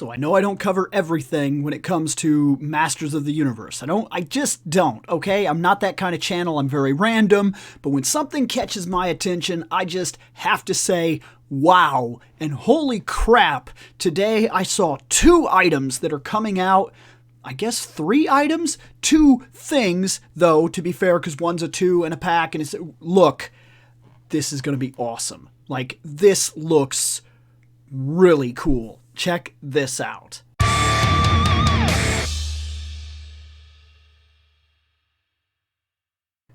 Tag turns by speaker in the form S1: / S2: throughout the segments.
S1: So I know I don't cover everything when it comes to Masters of the Universe. I just don't, okay? I'm not that kind of channel. I'm very random. But when something catches my attention, I just have to say, wow. And holy crap, today I saw 2 items that are coming out. I guess 3 items? 2 things, though, to be fair, because one's a 2 in a pack. And it's, look, this is going to be awesome. Like, this looks really cool. Check this out.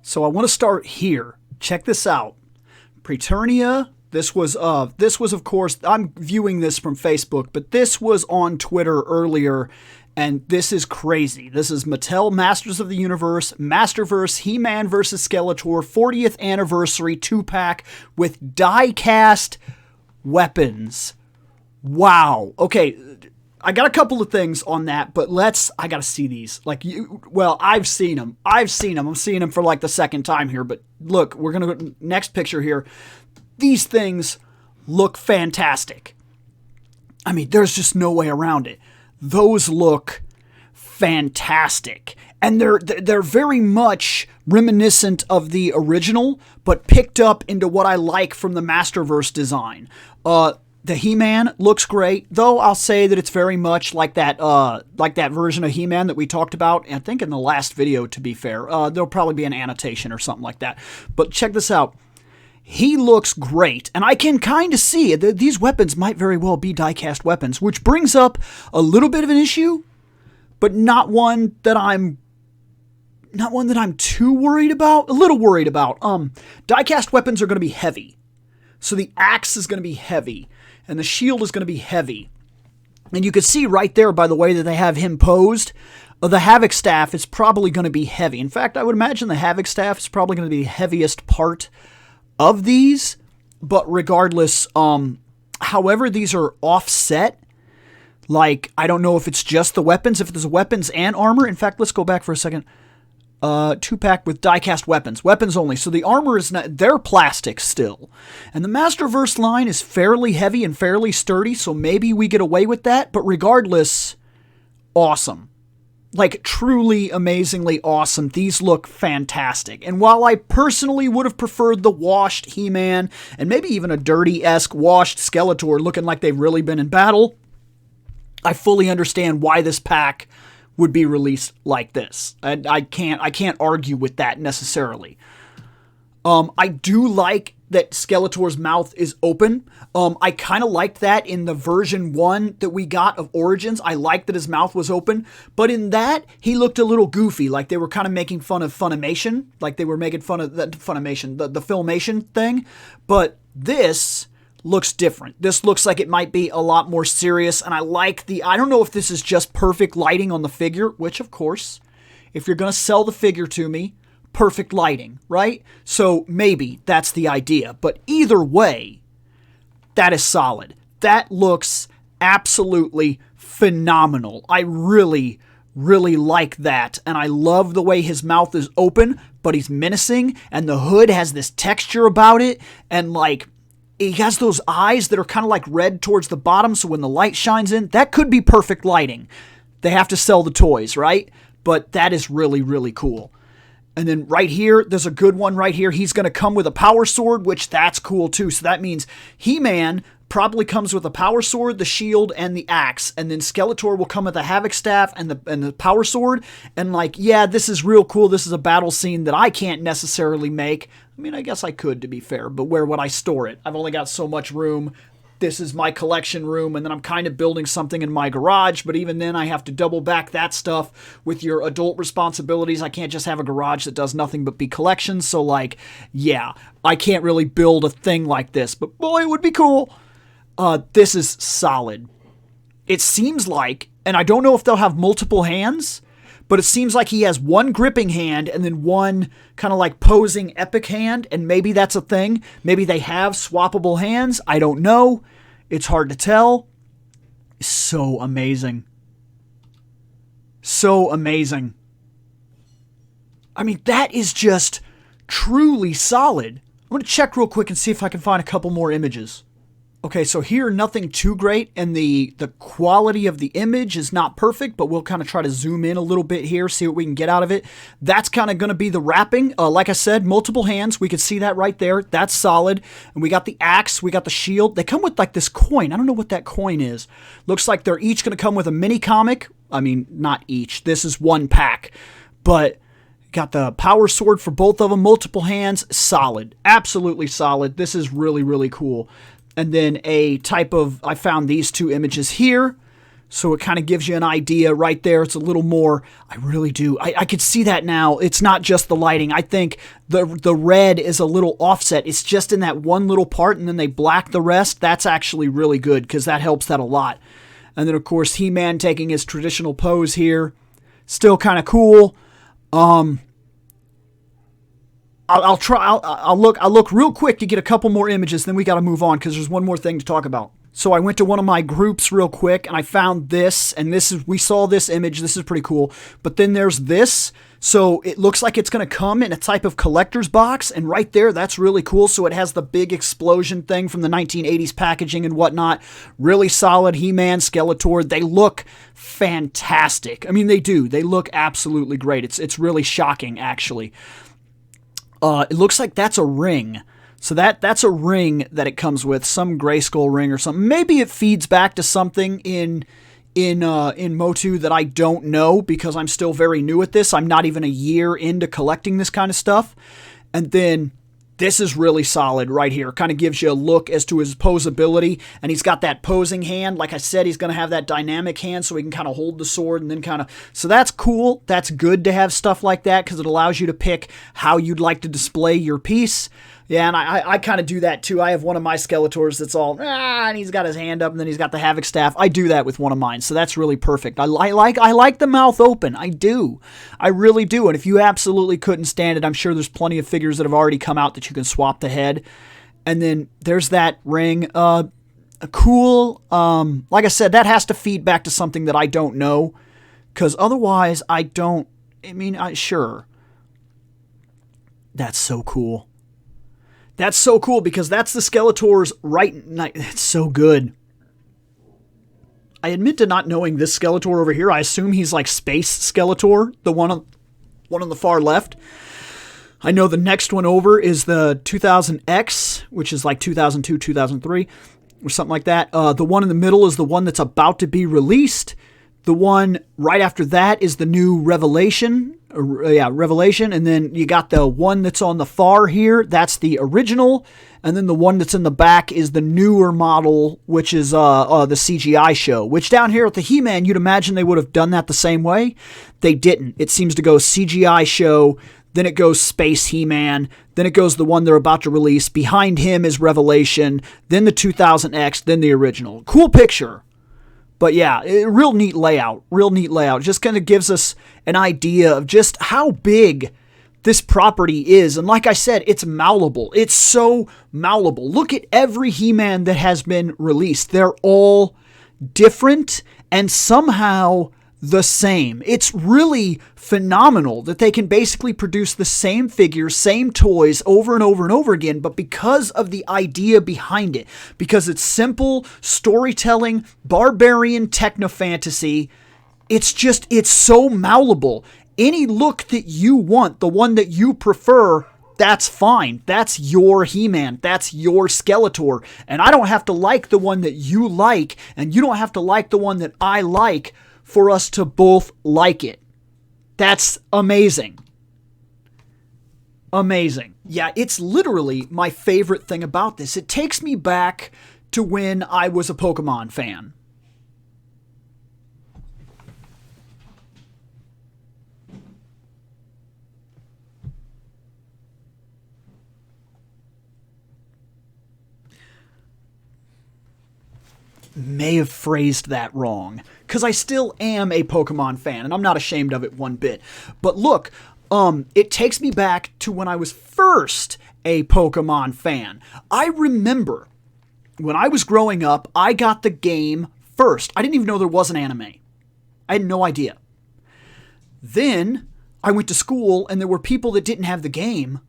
S1: So I want to start here. Check this out. Preternia. This was of course, I'm viewing this from Facebook, but this was on Twitter earlier, and this is crazy. This is Mattel Masters of the Universe, Masterverse, He-Man vs. Skeletor, 40th anniversary 2-pack with die-cast weapons. Wow. Okay, I got a couple of things on that, but I gotta see these. I've seen them. I'm seeing them for like the second time here, but look, we're gonna go next picture here. These things look fantastic. I mean, there's just no way around it. Those look fantastic. And they're very much reminiscent of the original, but picked up into what I like from the Masterverse design. The He-Man looks great, though I'll say that it's very much like that version of He-Man that we talked about, I think in the last video, to be fair. There'll probably be an annotation or something like that. But check this out. He looks great, and I can kind of see that these weapons might very well be die-cast weapons, which brings up a little bit of an issue, but not one that I'm too worried about. A little worried about. Die-cast weapons are going to be heavy. So the axe is going to be heavy, and the shield is going to be heavy. And you can see right there by the way that they have him posed, the Havoc Staff is probably going to be heavy. In fact, I would imagine the Havoc Staff is probably going to be the heaviest part of these. But regardless, however these are offset, like, I don't know if it's just the weapons, if there's weapons and armor. In fact, let's go back for a second. 2-pack with die-cast weapons. Weapons only. So the armor is not... They're plastic still. And the Masterverse line is fairly heavy and fairly sturdy, so maybe we get away with that. But regardless, awesome. Like, truly amazingly awesome. These look fantastic. And while I personally would have preferred the washed He-Man, and maybe even a dirty-esque washed Skeletor looking like they've really been in battle, I fully understand why this pack would be released like this. And I can't argue with that necessarily. I do like that Skeletor's mouth is open. I kind of liked that in the version 1 that we got of Origins. I liked that his mouth was open. But in that, he looked a little goofy, like they were kind of making fun of Funimation, like they were making fun of the Filmation thing. But this looks different. This looks like it might be a lot more serious, and I like I don't know if this is just perfect lighting on the figure, which of course, if you're going to sell the figure to me, perfect lighting, right? So maybe that's the idea, but either way, that is solid. That looks absolutely phenomenal. I really, really like that, and I love the way his mouth is open, but he's menacing, and the hood has this texture about it, and like, he has those eyes that are kind of like red towards the bottom, so when the light shines in, that could be perfect lighting. They have to sell the toys, right? But that is really, really cool. And then right here, there's a good one right here. He's going to come with a power sword, which that's cool too. So that means He-Man probably comes with a power sword, the shield, and the axe. And then Skeletor will come with the Havoc Staff and the power sword. And like, yeah, this is real cool. This is a battle scene that I can't necessarily make. I mean, I guess I could, to be fair, but where would I store it? I've only got so much room. This is my collection room, and then I'm kind of building something in my garage, but even then I have to double back that stuff with your adult responsibilities. I can't just have a garage that does nothing but be collections, so like, yeah, I can't really build a thing like this, but boy, it would be cool. This is solid. It seems like, and I don't know if they'll have multiple hands, but it seems like he has one gripping hand and then one kind of like posing epic hand, and maybe that's a thing. Maybe they have swappable hands. I don't know. It's hard to tell. So amazing. So amazing. I mean, that is just truly solid. I'm going to check real quick and see if I can find a couple more images. Okay, so here, nothing too great, and the quality of the image is not perfect, but we'll kind of try to zoom in a little bit here, see what we can get out of it. That's kind of going to be the wrapping. Like I said, multiple hands. We can see that right there. That's solid. And we got the axe. We got the shield. They come with like this coin. I don't know what that coin is. Looks like they're each going to come with a mini comic. I mean, not each. This is one pack. But got the power sword for both of them. Multiple hands. Solid. Absolutely solid. This is really, really cool. And then a type of, I found these two images here. So it kind of gives you an idea right there. It's a little more, I really do. I could see that now. It's not just the lighting. I think the red is a little offset. It's just in that one little part, and then they black the rest. That's actually really good because that helps that a lot. And then, of course, He-Man taking his traditional pose here. Still kind of cool. I'll look real quick to get a couple more images, then we got to move on because there's one more thing to talk about. So I went to one of my groups real quick and I found this, and we saw this image. This is pretty cool. But then there's this. So it looks like it's going to come in a type of collector's box, and right there, that's really cool. So it has the big explosion thing from the 1980s packaging and whatnot. Really solid He-Man, Skeletor. They look fantastic. I mean, they do. They look absolutely great. It's really shocking, actually. It looks like that's a ring. So that's a ring that it comes with, some Grayskull ring or something. Maybe it feeds back to something in Motu that I don't know because I'm still very new at this. I'm not even a year into collecting this kind of stuff. And then this is really solid right here. Kind of gives you a look as to his posability. And he's got that posing hand. Like I said, he's going to have that dynamic hand so he can kind of hold the sword and then kind of... So that's cool. That's good to have stuff like that because it allows you to pick how you'd like to display your piece. Yeah, and I kind of do that too. I have one of my Skeletors that's all, and he's got his hand up, and then he's got the Havoc staff. I do that with one of mine, so that's really perfect. I like the mouth open. I do. I really do. And if you absolutely couldn't stand it, I'm sure there's plenty of figures that have already come out that you can swap the head. And then there's that ring. Cool. Like I said, that has to feed back to something that I don't know, because otherwise I don't. I mean, sure. That's so cool. That's so cool because that's the Skeletor's right. It's so good. I admit to not knowing this Skeletor over here. I assume he's like Space Skeletor, the one on the far left. I know the next one over is the 2000X, which is like 2002, 2003, or something like that. The one in the middle is the one that's about to be released. The one right after that is the new Revelation. Revelation. And then you got the one that's on the far here. That's the original. And then the one that's in the back is the newer model, which is the CGI show. Which down here at the He-Man, you'd imagine they would have done that the same way. They didn't. It seems to go CGI show, then it goes Space He-Man, then it goes the one they're about to release. Behind him is Revelation, then the 2000X, then the original. Cool picture. But yeah, real neat layout. Just kind of gives us an idea of just how big this property is. And like I said, it's malleable. It's so malleable. Look at every He-Man that has been released. They're all different and somehow the same. It's really phenomenal that they can basically produce the same figures, same toys over and over and over again, but because of the idea behind it, because it's simple storytelling, barbarian techno-fantasy, it's so malleable. Any look that you want, the one that you prefer, that's fine. That's your He-Man. That's your Skeletor. And I don't have to like the one that you like, and you don't have to like the one that I like for us to both like it. That's amazing. Amazing. Yeah, it's literally my favorite thing about this. It takes me back to when I was a Pokemon fan. May have phrased that wrong, because I still am a Pokemon fan, and I'm not ashamed of it one bit. But look, it takes me back to when I was first a Pokemon fan. I remember when I was growing up, I got the game first. I didn't even know there was an anime. I had no idea. Then I went to school, and there were people that didn't have the game,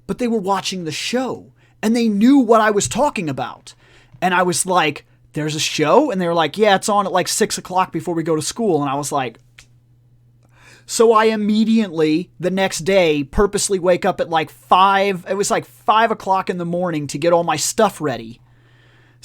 S1: but they were watching the show, and they knew what I was talking about. And I was like, there's a show? And they were like, yeah, it's on at like 6 o'clock before we go to school. And I was like, so I immediately, the next day, purposely wake up at like 5. It was like 5 o'clock in the morning to get all my stuff ready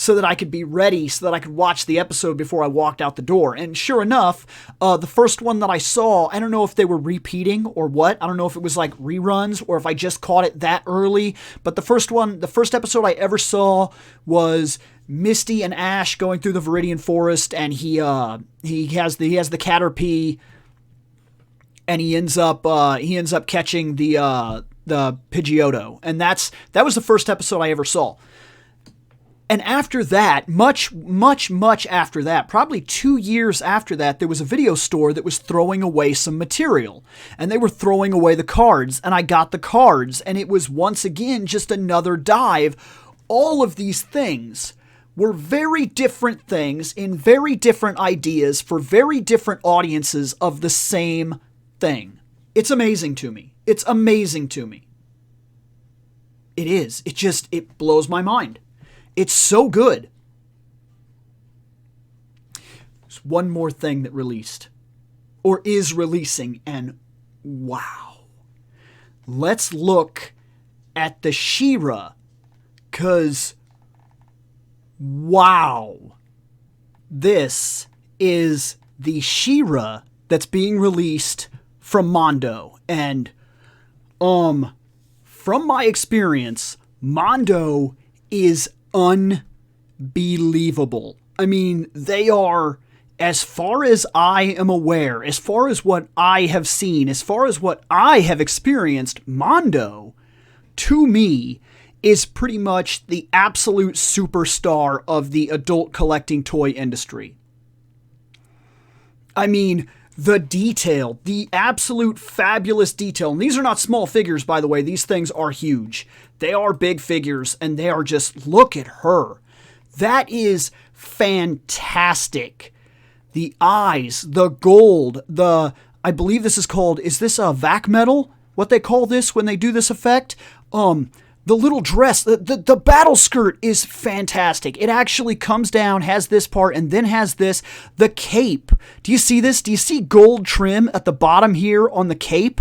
S1: so that I could be ready, so that I could watch the episode before I walked out the door. And sure enough, the first one that I saw, I don't know if they were repeating or what. I don't know if it was like reruns or if I just caught it that early. But the first episode I ever saw was Misty and Ash going through the Viridian Forest, and he has the Caterpie, and he ends up catching the Pidgeotto, and that was the first episode I ever saw. And after that, much after that, probably 2 years after that, there was a video store that was throwing away some material. And they were throwing away the cards, and I got the cards, and it was once again just another dive. All of these things were very different things in very different ideas for very different audiences of the same thing. It's amazing to me. It's amazing to me. It is. It blows my mind. It's so good. There's one more thing that released, or is releasing, and wow. Let's look at the Shera, because wow. This is the Shera that's being released from Mondo. And from my experience, Mondo is unbelievable. I mean, they are, as far as I am aware, as far as what I have seen, as far as what I have experienced, Mondo, to me, is pretty much the absolute superstar of the adult collecting toy industry. I mean, the detail, the absolute fabulous detail. And these are not small figures, by the way. These things are huge. They are big figures, and they are just, look at her. That is fantastic. The eyes, the gold, I believe this is called, is this a vac metal? What they call this when they do this effect? The little dress, the battle skirt is fantastic. It actually comes down, has this part, and then has this. The cape. Do you see this? Do you see gold trim at the bottom here on the cape?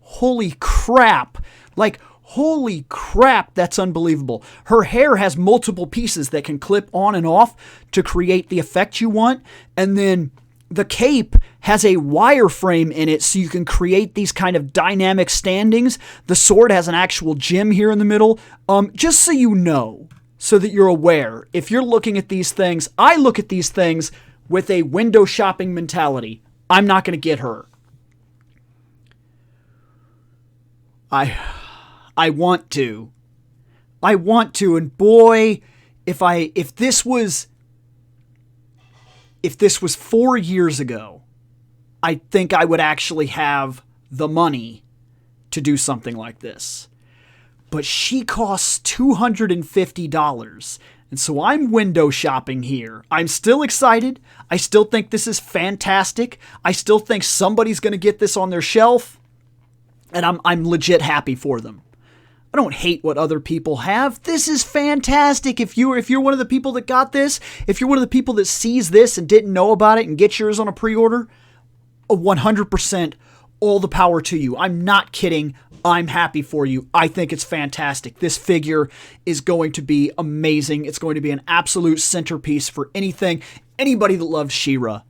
S1: Holy crap. Like, holy crap, that's unbelievable. Her hair has multiple pieces that can clip on and off to create the effect you want. And then the cape has a wireframe in it so you can create these kind of dynamic standings. The sword has an actual gem here in the middle. Just so you know, so that you're aware, if you're looking at these things, I look at these things with a window shopping mentality. I'm not going to get her. I want to. And boy, if this was 4 years ago, I think I would actually have the money to do something like this. But she costs $250. And so I'm window shopping here. I'm still excited. I still think this is fantastic. I still think somebody's going to get this on their shelf. And I'm legit happy for them. I don't hate what other people have. This is fantastic. If you're one of the people that got this, if you're one of the people that sees this and didn't know about it and get yours on a pre-order, 100% all the power to you. I'm not kidding. I'm happy for you. I think it's fantastic. This figure is going to be amazing. It's going to be an absolute centerpiece for anybody that loves Shera.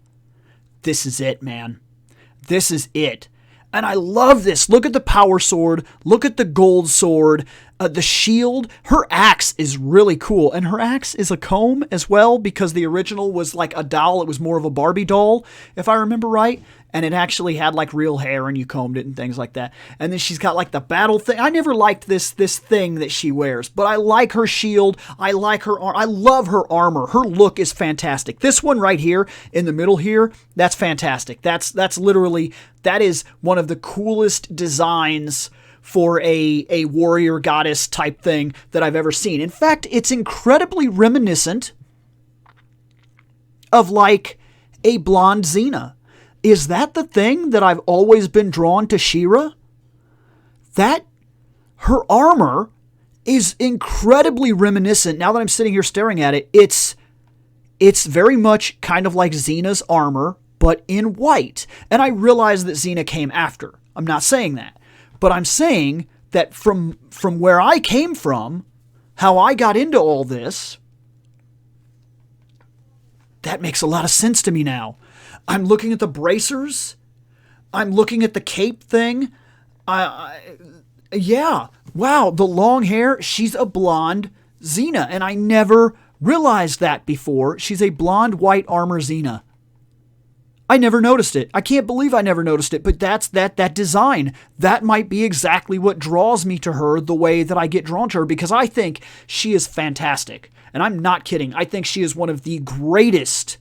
S1: This is it, man. This is it. And I love this. Look at the power sword. Look at the gold sword. The shield. Her axe is really cool. And her axe is a comb as well, because the original was like a doll. It was more of a Barbie doll, if I remember right. And it actually had like real hair and you combed it and things like that. And then she's got like the battle thing. I never liked this thing that she wears, but I like her shield. I like her armor. I love her armor. Her look is fantastic. This one right here in the middle here, that's fantastic. That's literally, that is one of the coolest designs for a warrior goddess type thing that I've ever seen. In fact, it's incredibly reminiscent of like a blonde Xena. Is that the thing that I've always been drawn to Shera? That her armor is incredibly reminiscent. Now that I'm sitting here staring at it, it's very much kind of like Xena's armor, but in white. And I realize that Xena came after. I'm not saying that. But I'm saying that from where I came from, how I got into all this, that makes a lot of sense to me now. I'm looking at the bracers. I'm looking at the cape thing. Yeah. Wow, the long hair. She's a blonde Xena, and I never realized that before. She's a blonde white armor Xena. I never noticed it. I can't believe I never noticed it, but that's that design. That might be exactly what draws me to her the way that I get drawn to her, because I think she is fantastic. And I'm not kidding. I think she is one of the greatest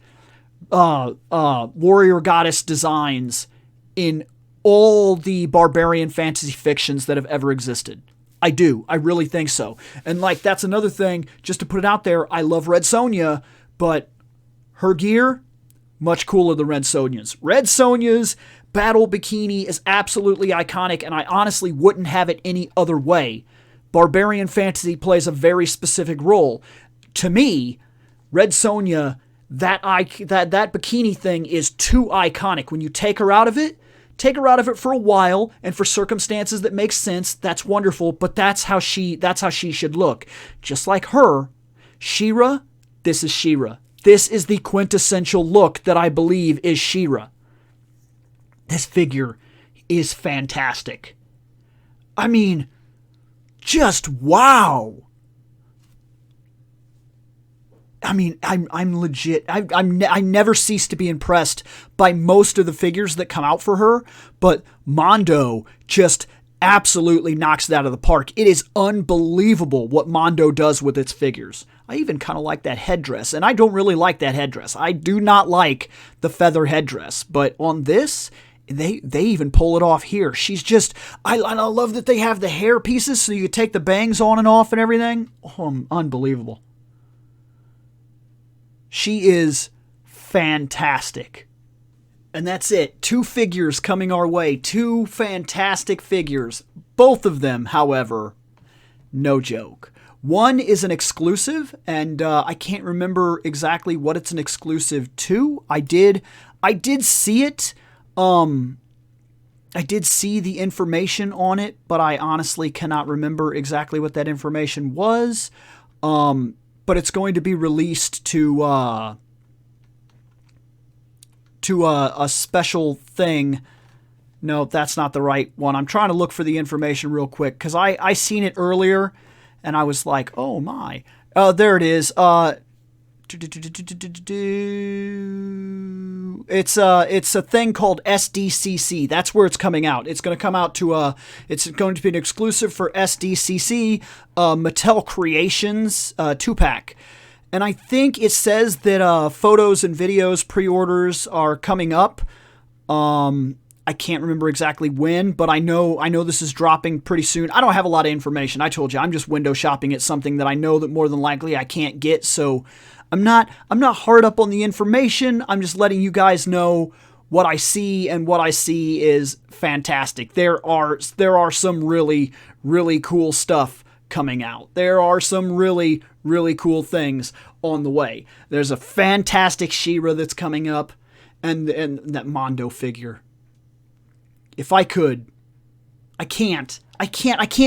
S1: warrior goddess designs in all the barbarian fantasy fictions that have ever existed. I do. I really think so. And like, that's another thing, just to put it out there, I love Red Sonja, but her gear, much cooler than Red Sonja's. Red Sonja's battle bikini is absolutely iconic, and I honestly wouldn't have it any other way. Barbarian fantasy plays a very specific role. To me, Red Sonja, that bikini thing is too iconic. When you take her out of it for a while and for circumstances that make sense, that's wonderful, but that's how she should look. Just like her, Shera, this is Shera. This is the quintessential look that I believe is Shera. This figure is fantastic. I mean, just wow. I mean, I'm legit. I never cease to be impressed by most of the figures that come out for her, but Mondo just absolutely knocks it out of the park. It is unbelievable what Mondo does with its figures. I even kind of like that headdress, and I don't really like that headdress. I do not like the feather headdress, but on this, they even pull it off here. She's just, I love that they have the hair pieces so you can take the bangs on and off and everything. Oh, unbelievable. She is fantastic. And that's it. 2 figures coming our way. 2 fantastic figures. Both of them, however, no joke. One is an exclusive, and I can't remember exactly what it's an exclusive to. I did see it. I did see the information on it, but I honestly cannot remember exactly what that information was. But it's going to be released to a special thing. No, that's not the right one. I'm trying to look for the information real quick, because I seen it earlier, and I was like, oh my. There it is. It's a thing called SDCC. That's where it's coming out. It's going to come out to it's going to be an exclusive for SDCC, Mattel Creations 2-pack. And I think it says that photos and videos pre-orders are coming up. I can't remember exactly when, but I know this is dropping pretty soon. I don't have a lot of information. I told you, I'm just window shopping at something that I know that more than likely I can't get, so I'm not hard up on the information. I'm just letting you guys know what I see, and what I see is fantastic. There are some really, really cool stuff coming out. There are some really, really cool things on the way. There's a fantastic Shera that's coming up, and that Mondo figure. If I could, I can't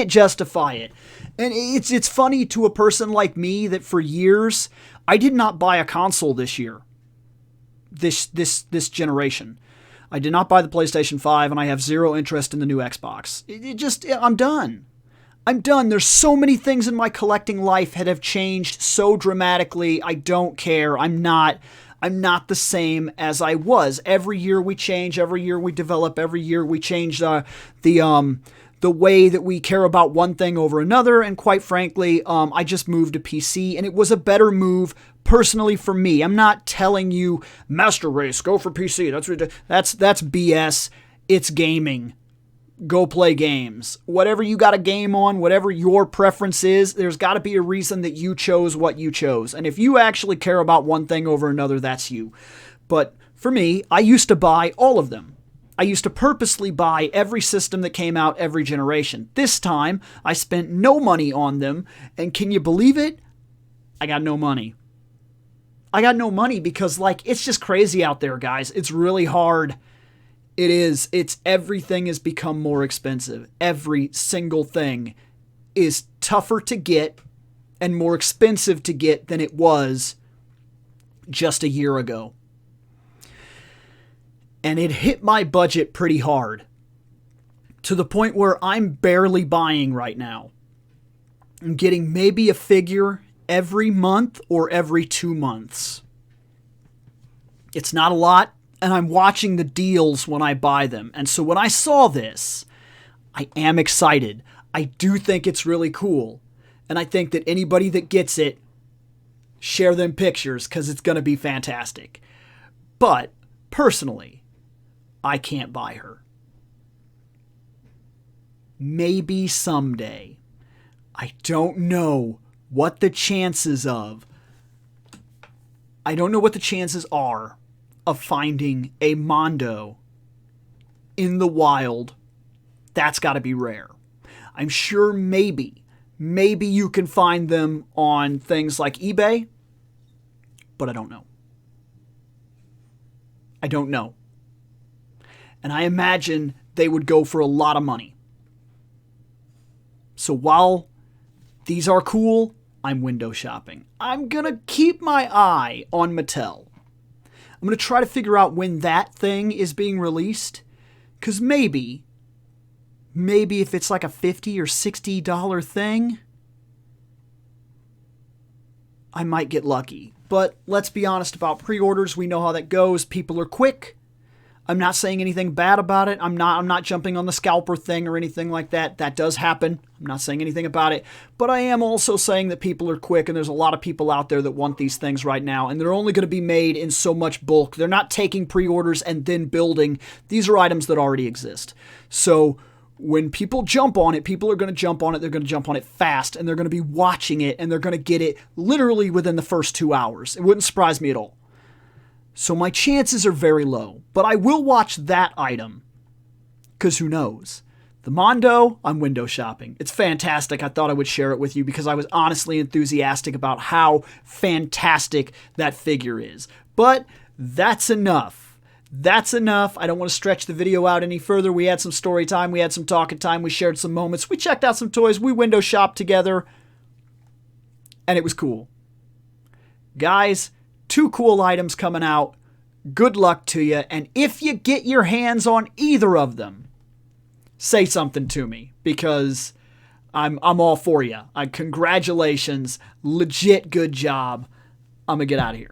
S1: justify it. And it's funny to a person like me that for years I did not buy a console this year. This generation. I did not buy the PlayStation 5, and I have zero interest in the new Xbox. I'm done. I'm done. There's so many things in my collecting life that have changed so dramatically. I don't care. I'm not the same as I was. Every year we change, every year we develop, every year we change the way that we care about one thing over another, and quite frankly, I just moved to PC, and it was a better move personally for me. I'm not telling you, Master Race, go for PC. That's BS. It's gaming. Go play games. Whatever you got a game on, whatever your preference is, there's got to be a reason that you chose what you chose. And if you actually care about one thing over another, that's you. But for me, I used to buy all of them. I used to purposely buy every system that came out every generation. This time, I spent no money on them, and can you believe it? I got no money. I got no money because, like, it's just crazy out there, guys. It's really hard. It is. Everything has become more expensive. Every single thing is tougher to get and more expensive to get than it was just a year ago. And it hit my budget pretty hard, to the point where I'm barely buying right now. I'm getting maybe a figure every month or every 2 months. It's not a lot, and I'm watching the deals when I buy them. And so when I saw this, I am excited. I do think it's really cool. And I think that anybody that gets it, share them pictures, because it's going to be fantastic. But personally, I can't buy her. Maybe someday. I don't know what the chances of. I don't know what the chances are of finding a Mondo in the wild. That's got to be rare. I'm sure maybe you can find them on things like eBay, but I don't know. I don't know. And I imagine they would go for a lot of money. So while these are cool, I'm window shopping. I'm going to keep my eye on Mattel. I'm going to try to figure out when that thing is being released. Because maybe if it's like a $50 or $60 thing, I might get lucky. But let's be honest about pre-orders. We know how that goes. People are quick. I'm not saying anything bad about it. I'm not jumping on the scalper thing or anything like that. That does happen. I'm not saying anything about it. But I am also saying that people are quick, and there's a lot of people out there that want these things right now, and they're only going to be made in so much bulk. They're not taking pre-orders and then building. These are items that already exist. So when people jump on it, people are going to jump on it. They're going to jump on it fast, and they're going to be watching it, and they're going to get it literally within the first 2 hours. It wouldn't surprise me at all. So my chances are very low, but I will watch that item, because who knows? The Mondo, I'm window shopping. It's fantastic. I thought I would share it with you because I was honestly enthusiastic about how fantastic that figure is. But that's enough. That's enough. I don't want to stretch the video out any further. We had some story time. We had some talking time. We shared some moments. We checked out some toys. We window shopped together. And it was cool. Guys, 2 cool items coming out. Good luck to you. And if you get your hands on either of them, say something to me, because I'm all for you. Congratulations. Legit good job. I'm going to get out of here.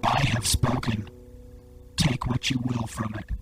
S2: I have spoken. Take what you will from it.